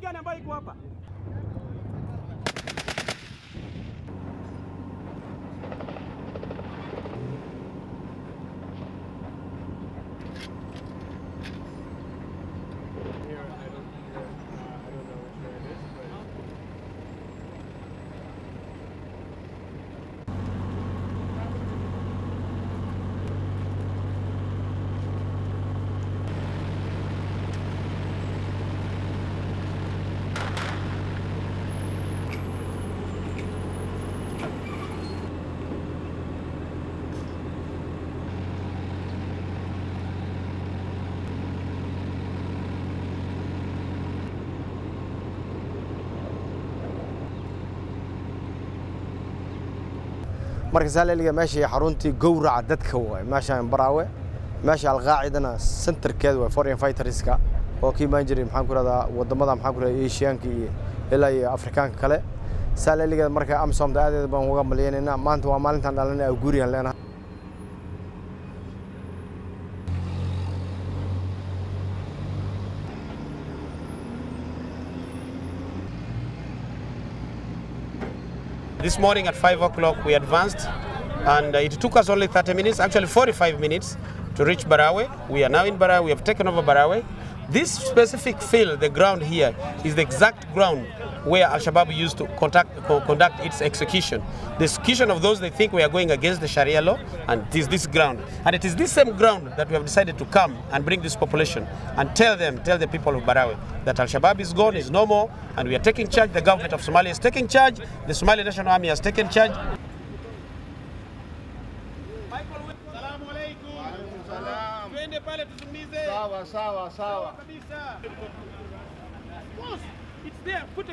gani ambayo iko hapa? marka saaleliga meeshii xaruntii gowraca dadka way meeshaan Barawe meesha alqaacidana centerkeedu waa foreign fighterska oo ka imaan jiray maxaan ku radaa wadamada maxaan ku radaa Asianka iyo ilaa iyo Afrikaanka kale saaleliga marka Amisom daadeed baan uga maleynaynaa maanta waa maalintan dhalanay oo guriyan leenahay This morning at 5 o'clock we advanced and it took us only 30 minutes, actually 45 minutes to reach Barawe. We are now in Barawe, we have taken over Barawe. This specific field, the ground here, is the exact ground where Al-Shabaab used to conduct its execution. The execution of those they think we are going against the Sharia law, and it is this ground. And it is this same ground that we have decided to come and bring this population and tell the people of Barawe that Al-Shabaab is gone, is no more, and we are taking charge. The government of Somalia is taking charge. The Somali National Army has taken charge. Sawa. It's there. Put